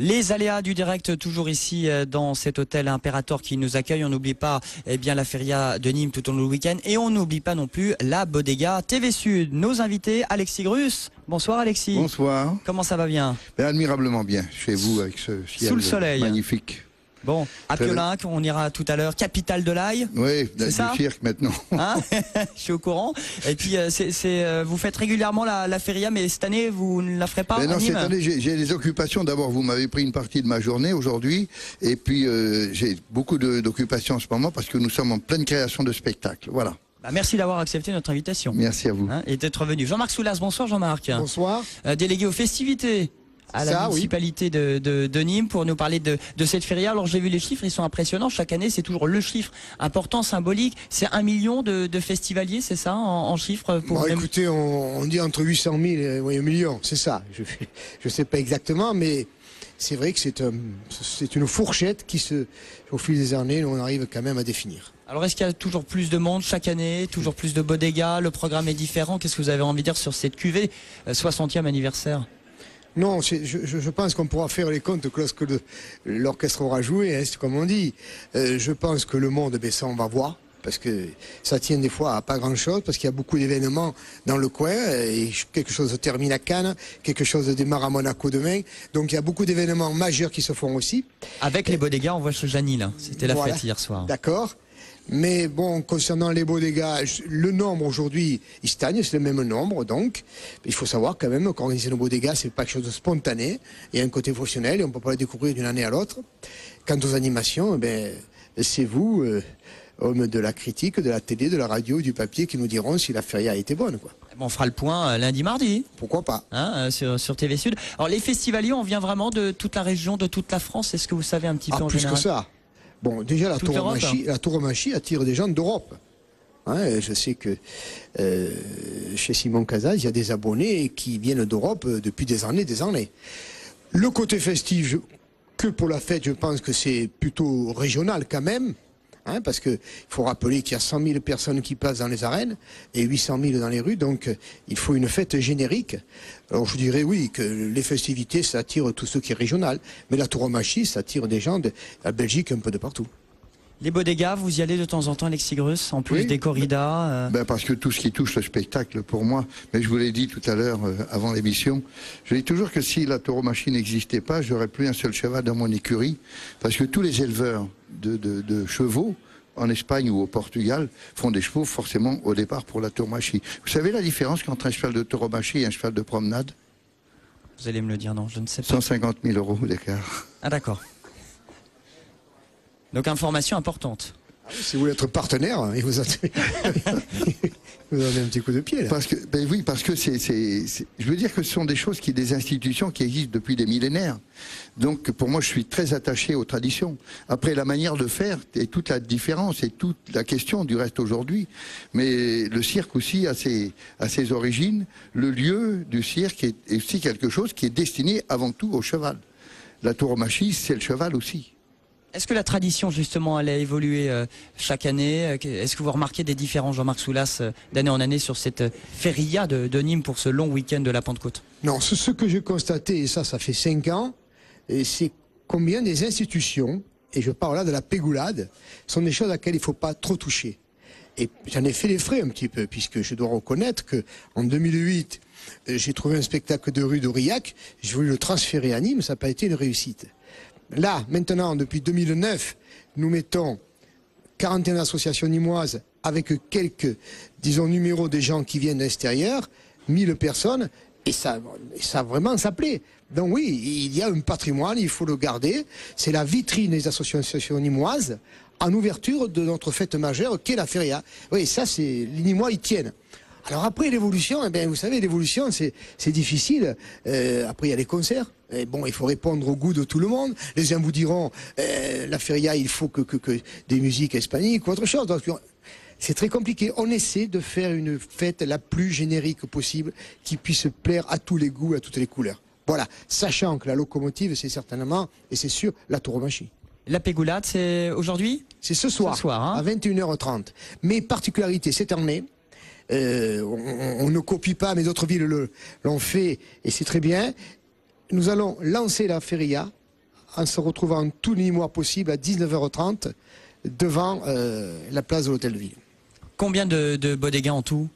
Les aléas du direct, toujours ici dans cet hôtel Imperator qui nous accueille. On n'oublie pas la feria de Nîmes tout au long du week-end. Et on n'oublie pas non plus la Bodega TV Sud. Nos invités, Alexis Grus. Bonsoir Alexis. Bonsoir. Comment ça va bien? Admirablement bien, chez vous avec ce ciel sous le soleil. Magnifique. Bon, à Piolinc, on ira tout à l'heure, capitale de l'ail. Oui, c'est ça du cirque maintenant. Hein je suis au courant. Et puis, vous faites régulièrement la feria, mais cette année, vous ne la ferez pas à Non, Nîmes? cette année, j'ai des occupations. D'abord, vous m'avez pris une partie de ma journée aujourd'hui. Et puis, j'ai beaucoup d'occupations en ce moment parce que nous sommes en pleine création de spectacles. Voilà. Bah, merci d'avoir accepté notre invitation. Merci à vous. Et d'être venu. Jean-Marc Soulas, bonsoir Jean-Marc. Bonsoir. Délégué aux festivités à la municipalité de Nîmes pour nous parler de cette feria. Alors j'ai vu les chiffres, ils sont impressionnants. Chaque année, c'est toujours le chiffre important, symbolique. C'est 1 million de festivaliers, c'est ça, en chiffres pour bon, écoutez, on dit entre 800 000 et 1 million, c'est ça. Je sais pas exactement, mais c'est vrai que c'est une fourchette qui au fil des années, on arrive quand même à définir. Alors est-ce qu'il y a toujours plus de monde chaque année, toujours plus de bodegas, le programme est différent? Qu'est-ce que vous avez envie de dire sur cette cuvée 60e anniversaire? Non, je pense qu'on pourra faire les comptes que lorsque l'orchestre aura joué, hein, c'est comme on dit. Je pense que le monde, ça on va voir, parce que ça tient des fois à pas grand-chose, parce qu'il y a beaucoup d'événements dans le coin, et quelque chose se termine à Cannes, quelque chose démarre à Monaco demain, donc il y a beaucoup d'événements majeurs qui se font aussi. Avec les bodegas, on voit chez Janil, là. C'était la fête hier soir. D'accord. Mais bon, concernant les bodegas, le nombre aujourd'hui, il stagne, c'est le même nombre, donc il faut savoir quand même qu'organiser nos bodegas, c'est pas quelque chose de spontané, il y a un côté professionnel et on peut pas le découvrir d'une année à l'autre. Quant aux animations, c'est vous, hommes de la critique, de la télé, de la radio, du papier, qui nous diront si la feria a été bonne, quoi. On fera le point lundi, mardi. Pourquoi pas, hein, sur TV Sud. Alors les festivaliers, on vient vraiment de toute la région, de toute la France. Est-ce que vous savez un petit peu en plus général? que ça. Bon, déjà la tauromachie attire des gens d'Europe. Hein, je sais que chez Simon Casals, il y a des abonnés qui viennent d'Europe depuis des années, des années. Le côté festif, que pour la fête, je pense que c'est plutôt régional quand même. Hein, parce qu'il faut rappeler qu'il y a 100 000 personnes qui passent dans les arènes et 800 000 dans les rues, donc il faut une fête générique. Alors je dirais oui, que les festivités, ça attire tout ce qui est régional, mais la tauromachie, ça attire des gens de la Belgique, un peu de partout. Les bodegas, vous y allez de temps en temps, Alexis Grus, en plus des corridas Parce que tout ce qui touche le spectacle, pour moi, mais je vous l'ai dit tout à l'heure avant l'émission, je dis toujours que si la tauromachie n'existait pas, j'aurais plus un seul cheval dans mon écurie, parce que tous les éleveurs de chevaux, en Espagne ou au Portugal, font des chevaux forcément au départ pour la tauromachie. Vous savez la différence entre un cheval de tauromachie et un cheval de promenade? Vous allez me le dire, non, je ne sais pas. 150 000 € d'écart. Ah d'accord. Donc information importante. Si vous voulez être partenaire, il vous avez un petit coup de pied là. Parce que, oui, parce que je veux dire que ce sont des institutions qui existent depuis des millénaires. Donc pour moi, je suis très attaché aux traditions. Après, la manière de faire est toute la différence et toute la question du reste aujourd'hui. Mais le cirque aussi a ses origines. Le lieu du cirque est aussi quelque chose qui est destiné avant tout au cheval. La tauromachie, c'est le cheval aussi. Est-ce que la tradition, justement, elle a évolué chaque année? Est-ce que vous remarquez des différences, Jean-Marc Soulas, d'année en année sur cette feria de Nîmes pour ce long week-end de la Pentecôte? Non, ce que j'ai constaté, et ça fait 5 ans, c'est combien des institutions, et je parle là de la pégoulade, sont des choses à laquelle il ne faut pas trop toucher. Et j'en ai fait les frais un petit peu, puisque je dois reconnaître qu'en 2008, j'ai trouvé un spectacle de rue d'Aurillac, j'ai voulu le transférer à Nîmes, ça n'a pas été une réussite. Là, maintenant, depuis 2009, nous mettons 41 associations nîmoises avec quelques, disons, numéros des gens qui viennent de l'extérieur, 1000 personnes, et ça vraiment, ça plaît. Donc oui, il y a un patrimoine, il faut le garder. C'est la vitrine des associations nîmoises en ouverture de notre fête majeure qu'est la feria. Oui, ça, les Nîmois, ils tiennent. Alors après l'évolution, vous savez, l'évolution c'est difficile. Après il y a les concerts. Et bon, il faut répondre au goût de tout le monde. Les uns vous diront la feria, il faut que des musiques hispaniques ou autre chose. Donc c'est très compliqué. On essaie de faire une fête la plus générique possible, qui puisse plaire à tous les goûts, à toutes les couleurs. Voilà, sachant que la locomotive, c'est certainement, et c'est sûr, la tauromachie. La pégoulade, c'est aujourd'hui? C'est ce soir hein, à 21h30. Mais particularité cette année. On ne copie pas, mais d'autres villes l'ont fait et c'est très bien. Nous allons lancer la feria en se retrouvant tous les mois possible à 19h30 devant la place de l'Hôtel de Ville. Combien de bodega en tout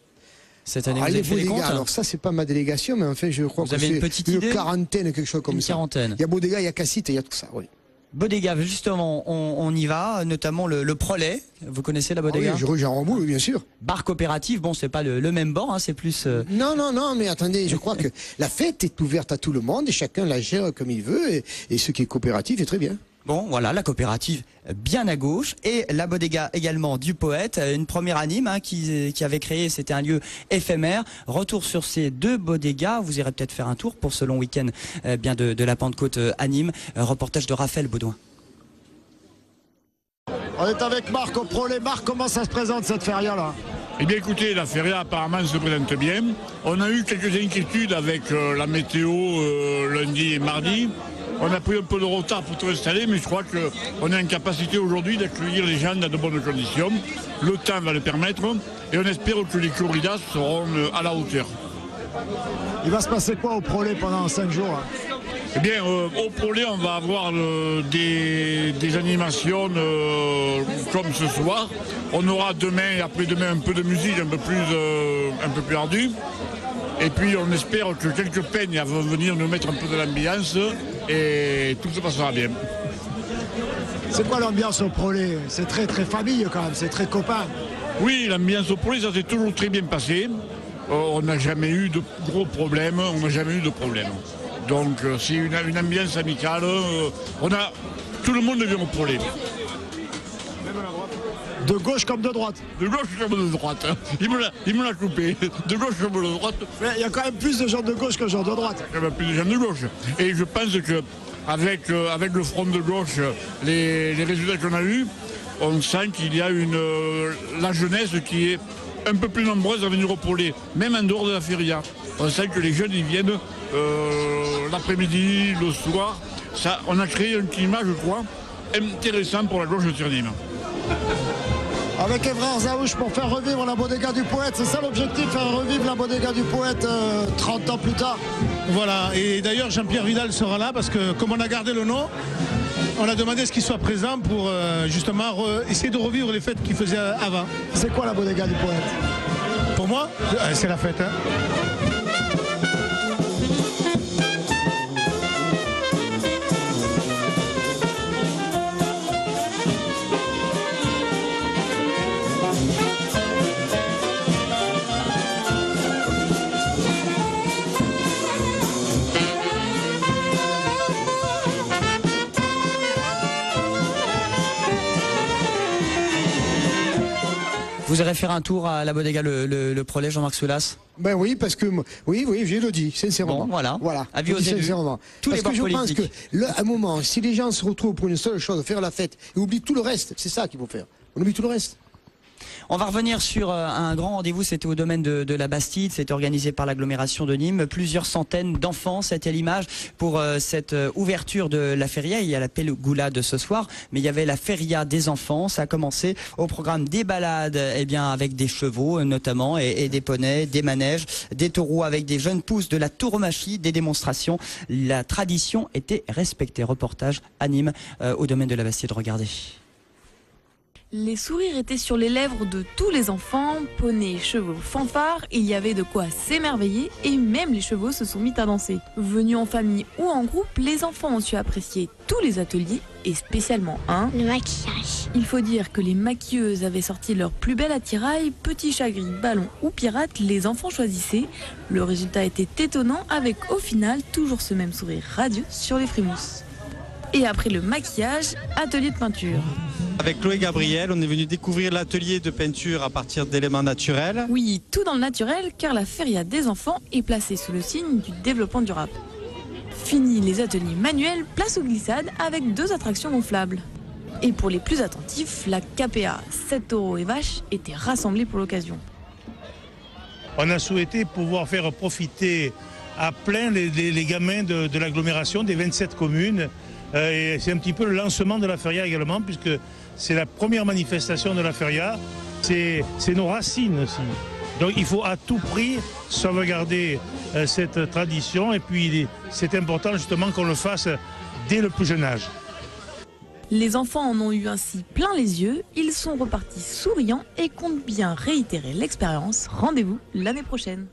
cette année, vous avez fait les comptes? Alors ça, c'est pas ma délégation, mais enfin, je crois que c'est une quarantaine, quelque chose comme ça. Quarantaine. Il y a bodega, il y a cassite, il y a tout ça, oui. Bodega, justement, on y va, notamment le Prolet. Vous connaissez la bodega? Oui, rue Jean Ramboul, bien sûr. Bar coopératif, bon, c'est pas le même bord, hein, c'est plus... Non, mais attendez, je crois que la fête est ouverte à tout le monde et chacun la gère comme il veut, et ce qui est coopératif est très bien. Bon, voilà, la coopérative bien à gauche et la bodega également du Poète, une première anime hein, qui avait créé, c'était un lieu éphémère. Retour sur ces deux bodegas, vous irez peut-être faire un tour pour ce long week-end bien de la Pentecôte à Nîmes. Reportage de Raphaël Baudouin. On est avec Marc au Prolet. Marc, comment ça se présente cette feria là? Eh bien écoutez, la feria apparemment se présente bien. On a eu quelques inquiétudes avec la météo lundi et mardi. On a pris un peu de retard pour tout installer, mais je crois qu'on est en capacité aujourd'hui d'accueillir les gens dans de bonnes conditions. Le temps va le permettre et on espère que les corridas seront à la hauteur. Il va se passer quoi au Prolet pendant 5 jours là? Eh bien, au Prolet, on va avoir des animations comme ce soir. On aura demain et après-demain un peu de musique un peu plus ardue. Et puis on espère que quelques peignes vont venir nous mettre un peu de l'ambiance et tout se passera bien. C'est quoi l'ambiance au Prolet? C'est très très famille quand même, c'est très copain. Oui, l'ambiance au Prolet, ça s'est toujours très bien passé. On n'a jamais eu de gros problèmes, Donc c'est une ambiance amicale. Tout le monde vient au Prolet. De gauche comme de droite. De gauche comme de droite. Il me l'a coupé. De gauche comme de droite. Mais il y a quand même plus de gens de gauche que de gens de droite. Il y a quand même plus de gens de gauche. Et je pense qu'avec le front de gauche, les résultats qu'on a eus, on sent qu'il y a la jeunesse qui est un peu plus nombreuse à venir au Prolet, même en dehors de la feria. On sent que les jeunes ils viennent l'après-midi, le soir. Ça, on a créé un climat, je crois, intéressant pour la gauche de Nîmes. Avec Evrard Zaouche pour faire revivre la bodega du Poète, c'est ça l'objectif, faire revivre la bodega du Poète 30 ans plus tard. Voilà, et d'ailleurs Jean-Pierre Vidal sera là parce que comme on a gardé le nom, on a demandé ce qu'il soit présent pour justement essayer de revivre les fêtes qu'il faisait avant. C'est quoi la bodega du Poète? Pour moi, c'est la fête. Hein. Vous irez faire un tour à la bodega le Prolet, Jean-Marc Soulas? Ben oui, parce que oui, je le dis, sincèrement. Bon, voilà. Avis aux élus. Tous les parce que je pense politiques. que, à un moment, si les gens se retrouvent pour une seule chose, faire la fête, et oublient tout le reste, c'est ça qu'il faut faire. On oublie tout le reste. On va revenir sur un grand rendez-vous, c'était au domaine de la Bastide, c'était organisé par l'agglomération de Nîmes. Plusieurs centaines d'enfants, c'était l'image pour cette ouverture de la feria. Il y a la pégoulade ce soir, mais il y avait la feria des enfants. Ça a commencé au programme des balades avec des chevaux notamment, et des poneys, des manèges, des taureaux avec des jeunes pousses, de la tauromachie, des démonstrations. La tradition était respectée. Reportage à Nîmes au domaine de la Bastide. Regardez. Les sourires étaient sur les lèvres de tous les enfants, poneys, chevaux, fanfares, il y avait de quoi s'émerveiller et même les chevaux se sont mis à danser. Venus en famille ou en groupe, les enfants ont su apprécier tous les ateliers et spécialement le maquillage. Il faut dire que les maquilleuses avaient sorti leur plus bel attirail, petits chagris, ballons ou pirates, les enfants choisissaient. Le résultat était étonnant avec au final toujours ce même sourire radieux sur les frimouses. Et après le maquillage, atelier de peinture. Avec Chloé Gabriel, on est venu découvrir l'atelier de peinture à partir d'éléments naturels. Oui, tout dans le naturel, car la feria des enfants est placée sous le signe du développement durable. Fini les ateliers manuels, place aux glissades avec 2 attractions gonflables. Et pour les plus attentifs, la KPA, 7 taureaux et vaches, était rassemblée pour l'occasion. On a souhaité pouvoir faire profiter à plein les gamins de l'agglomération des 27 communes. Et c'est un petit peu le lancement de la feria également, puisque c'est la première manifestation de la feria. C'est nos racines aussi. Donc il faut à tout prix sauvegarder cette tradition. Et puis c'est important justement qu'on le fasse dès le plus jeune âge. Les enfants en ont eu ainsi plein les yeux, ils sont repartis souriants et comptent bien réitérer l'expérience. Rendez-vous l'année prochaine.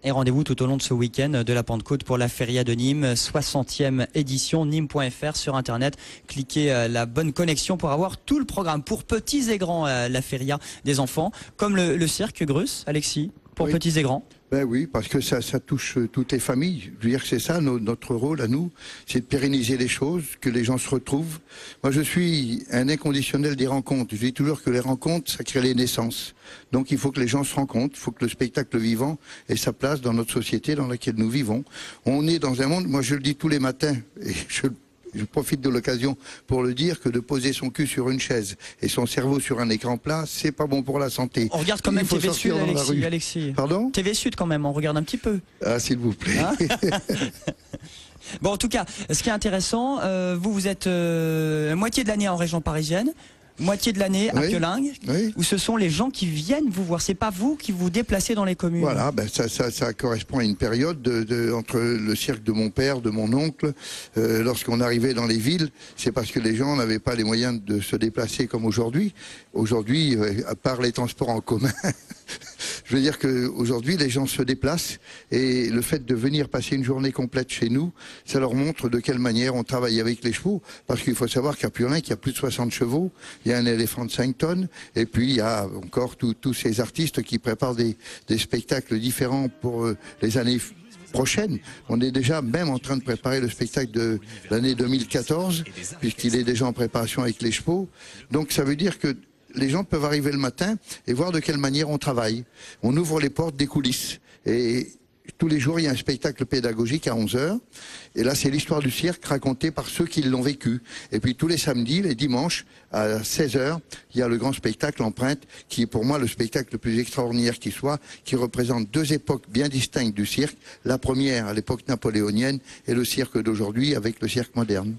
Et rendez-vous tout au long de ce week-end de la Pentecôte pour la Feria de Nîmes, 60e édition, nîmes.fr sur Internet. Cliquez la bonne connexion pour avoir tout le programme pour petits et grands, la Feria des enfants, comme le cirque Grus, Alexis, pour petits et grands. Ben oui, parce que ça touche toutes les familles. Je veux dire que c'est ça notre rôle à nous, c'est de pérenniser les choses, que les gens se retrouvent. Moi, je suis un inconditionnel des rencontres. Je dis toujours que les rencontres, ça crée les naissances. Donc, il faut que les gens se rencontrent, il faut que le spectacle vivant ait sa place dans notre société dans laquelle nous vivons. On est dans un monde, moi je le dis tous les matins, et je profite de l'occasion pour le dire, que de poser son cul sur une chaise et son cerveau sur un écran plat, c'est pas bon pour la santé. On regarde quand même TV Sud, Alexis. Pardon ? TV Sud quand même, on regarde un petit peu. Ah, s'il vous plaît. Hein? Bon, en tout cas, ce qui est intéressant, vous êtes moitié de l'année en région parisienne, moitié de l'année à Piolingue, où ce sont les gens qui viennent vous voir. C'est pas vous qui vous déplacez dans les communes. Voilà, ben ça correspond à une période entre le cirque de mon père, de mon oncle. Lorsqu'on arrivait dans les villes, c'est parce que les gens n'avaient pas les moyens de se déplacer comme aujourd'hui. Aujourd'hui, à part les transports en commun, je veux dire qu'aujourd'hui, les gens se déplacent et le fait de venir passer une journée complète chez nous, ça leur montre de quelle manière on travaille avec les chevaux. Parce qu'il faut savoir qu'à Piolingue, il y a plus de 60 chevaux. Il y a un éléphant de 5 tonnes, et puis il y a encore tous ces artistes qui préparent des spectacles différents pour les années prochaines. On est déjà même en train de préparer le spectacle de l'année 2014, puisqu'il est déjà en préparation avec les chevaux. Donc ça veut dire que les gens peuvent arriver le matin et voir de quelle manière on travaille. On ouvre les portes des coulisses. Et tous les jours, il y a un spectacle pédagogique à 11h. Et là, c'est l'histoire du cirque racontée par ceux qui l'ont vécu. Et puis tous les samedis, les dimanches, à 16h, il y a le grand spectacle Empreinte, qui est pour moi le spectacle le plus extraordinaire qui soit, qui représente deux époques bien distinctes du cirque. La première, à l'époque napoléonienne, et le cirque d'aujourd'hui avec le cirque moderne.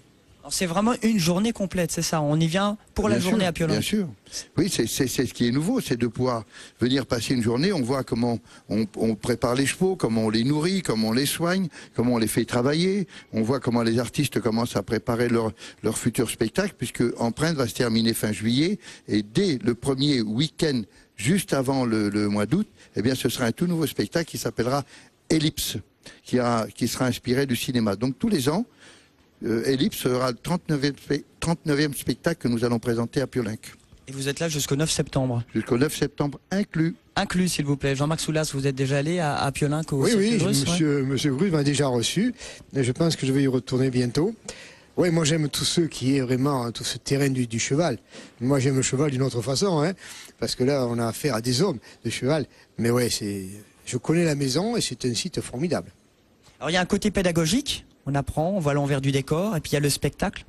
C'est vraiment une journée complète, c'est ça? On y vient pour la journée à Piolingue. Bien sûr. Oui, c'est ce qui est nouveau, c'est de pouvoir venir passer une journée. On voit comment on prépare les chevaux, comment on les nourrit, comment on les soigne, comment on les fait travailler. On voit comment les artistes commencent à préparer leur futur spectacle, puisque Empreinte va se terminer fin juillet. Et dès le premier week-end, juste avant le mois d'août, eh bien, ce sera un tout nouveau spectacle qui s'appellera Ellipse, qui sera inspiré du cinéma. Donc tous les ans, Ellipse sera le 39e spectacle que nous allons présenter à Piolingue. Et vous êtes là jusqu'au 9 septembre? Jusqu'au 9 septembre inclus. Inclus, s'il vous plaît. Jean-Marc Soulas, vous êtes déjà allé à Piolingue au Oui, monsieur Grus m'a déjà reçu. Et je pense que je vais y retourner bientôt. Oui, moi j'aime tous ceux qui est vraiment tout ce terrain du cheval. Moi j'aime le cheval d'une autre façon, hein, parce que là on a affaire à des hommes de cheval. Mais ouais, je connais la maison et c'est un site formidable. Alors il y a un côté pédagogique. On apprend, on voit l'envers du décor, et puis il y a le spectacle.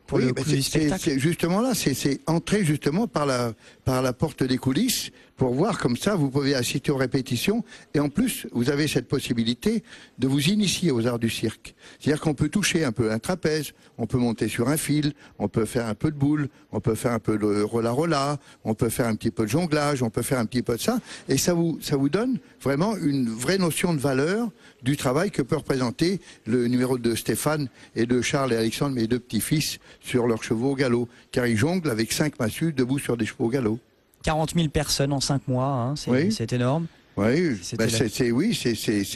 Pour le coup du spectacle. C'est justement là, c'est entrer justement par la porte des coulisses pour voir comme ça, vous pouvez assister aux répétitions et en plus, vous avez cette possibilité de vous initier aux arts du cirque. C'est-à-dire qu'on peut toucher un peu un trapèze, on peut monter sur un fil, on peut faire un peu de boule, on peut faire un peu de rolla-rolla, on peut faire un petit peu de jonglage, on peut faire un petit peu de ça et ça vous donne vraiment une vraie notion de valeur du travail que peut représenter le numéro de Stéphane et de Charles et Alexandre, mes deux petits-fils, sur leurs chevaux au galop, car ils jonglent avec 5 massues debout sur des chevaux au galop. 40 000 personnes en 5 mois, hein, c'est énorme. Oui, c'est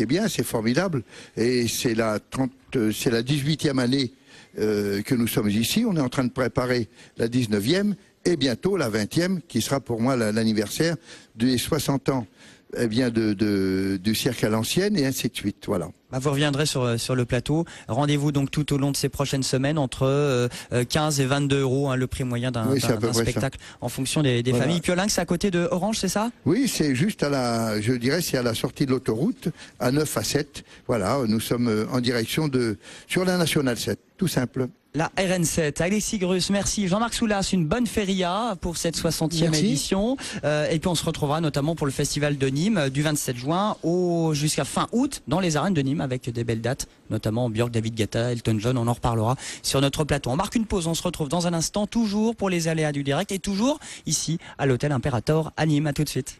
bien, c'est formidable. Et c'est la 18e année que nous sommes ici. On est en train de préparer la 19e et bientôt la 20e, qui sera pour moi l'anniversaire des 60 ans du cirque à l'ancienne et ainsi de suite. Voilà. Vous reviendrez sur le plateau. Rendez-vous donc tout au long de ces prochaines semaines entre 15 et 22 euros, hein, le prix moyen d'un spectacle en fonction des familles. Piolingue, c'est à côté de Orange, c'est ça? Oui, c'est juste c'est à la sortie de l'autoroute, à 9 à 7. Voilà, nous sommes en direction sur la Nationale 7, tout simple. La RN7. Alexis Grus, merci. Jean-Marc Soulas, une bonne feria pour cette 60e édition. Et puis on se retrouvera notamment pour le festival de Nîmes du 27 juin jusqu'à fin août dans les arènes de Nîmes avec des belles dates, notamment Björk, David Guetta, Elton John. On en reparlera sur notre plateau. On marque une pause. On se retrouve dans un instant, toujours pour les aléas du direct et toujours ici à l'hôtel Imperator à Nîmes. À tout de suite.